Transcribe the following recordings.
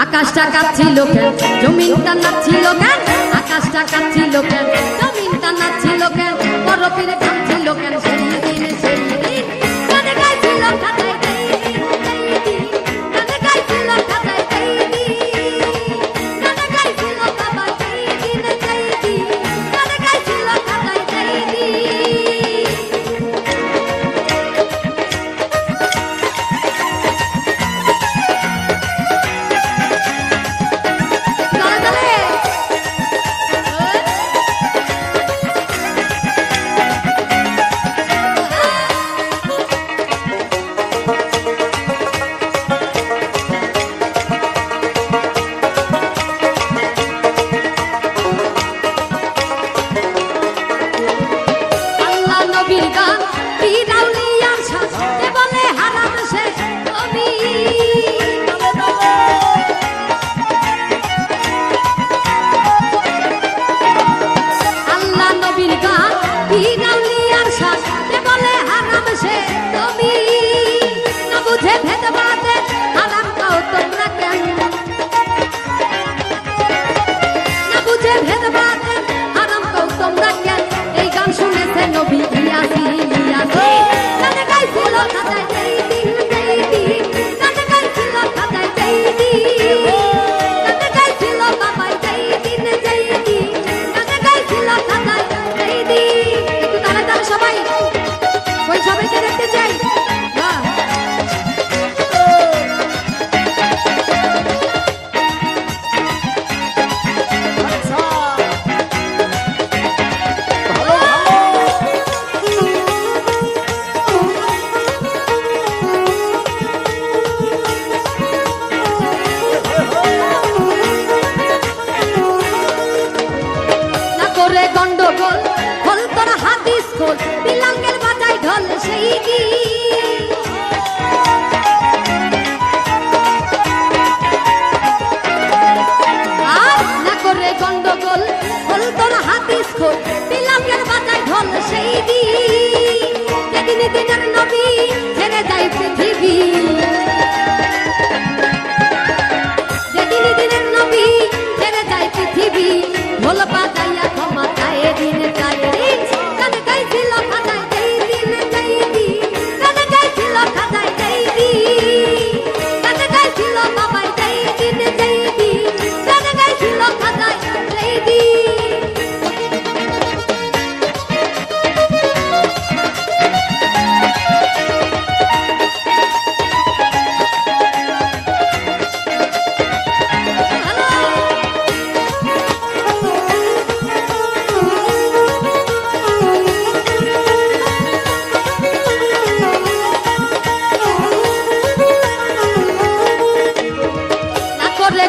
আকাশটা কাঁপছিল কেন, জমিনটা নাচছিল কেন, আকাশটা কাঁপছিল কেন, জমিনটা নাচছিল কেন, বরফের ঘামছিল কেন, সেই দিন সেই দিন গানে গাইছিল খাতায় সেই দিন সেই দিন, গানে গাইছিল খাতায় সেই দিন, গানে গাইছিল বাবা সেই দিন সেই দিন, গানে গাইছিল খাতায় সেই দিন। গন্ডগোল খোল তোর হাদিস খোল, বিলাঙ্গের বাজায় ঢোল সেই কি, আর না করে গন্ডগোল খোল তোর হাদিস খোল, বিলাঙ্গের বাজায় ঢোল সেই কি, যেদিন দিনের নবী ছেড়ে যায় পৃথিবী, যেদিন দিনের নবী ছেড়ে যায় পৃথিবী, ঢোল বাজাইয়া ক্ষমা চায় দিন চায় দিন, গানে গাইছিল খাতায় সেই দিন সেই দিন, গানে গাইছিল খাতায় সেই দিন, গানে গাইছিল বাবাই সেই দিন সেই দিন, গানে গাইছিল খাতায় সেই দিন।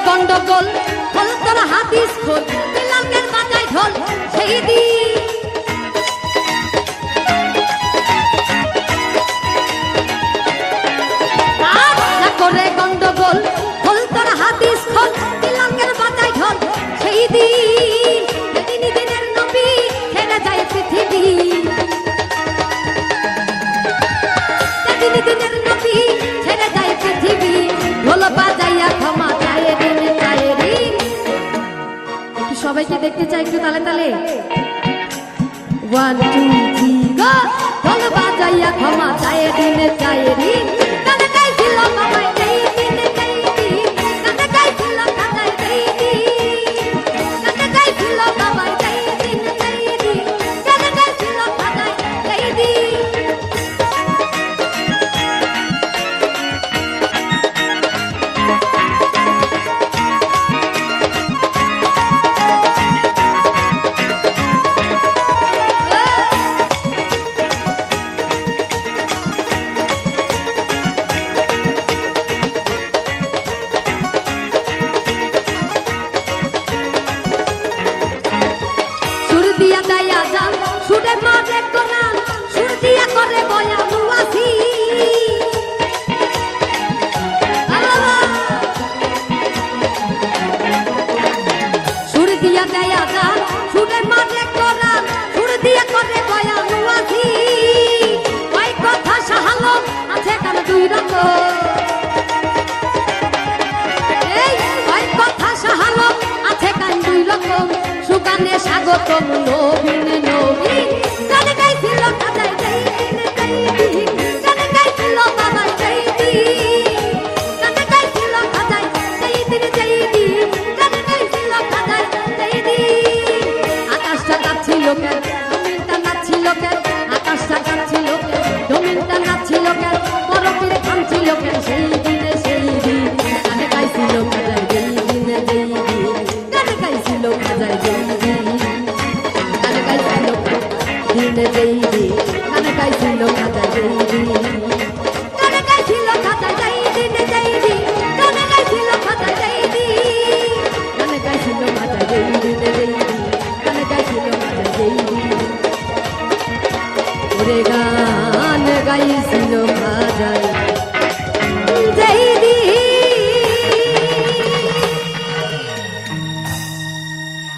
গন্ডগোল খোল তোর হাদিস খোল, বিলাঙ্গের বাজায় ঢোল সেই দিন, না করে গন্ডগোল খোল তোর হাদিস খোল, বিলাঙ্গের বাজায় ঢোল সেই দিন, যেদিন দিনের নবী ছেড়ে যায় পৃথিবী, যেদিন দিনের নবী ছেড়ে যায় পৃথিবী, ঢোল বাজাইয়া ক্ষমা চায় দিন চায় দিন। সবাইকে দেখতে চাই একটু তালে তালে, 1 2 3 গো, ঢোল বাজাইয়া ক্ষমা চায় দিন চায় দিন, গানে গাইছিল বাবাই সেই দিন সেই দিন, গানে গাইছিল খাতায় সেই দিন, গানে গাইছিল বাবাই সেই দিন সেই দিন, গানে গাইছিল খাতায় সেই দিন।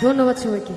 ধন্যবাদ সবাইকে।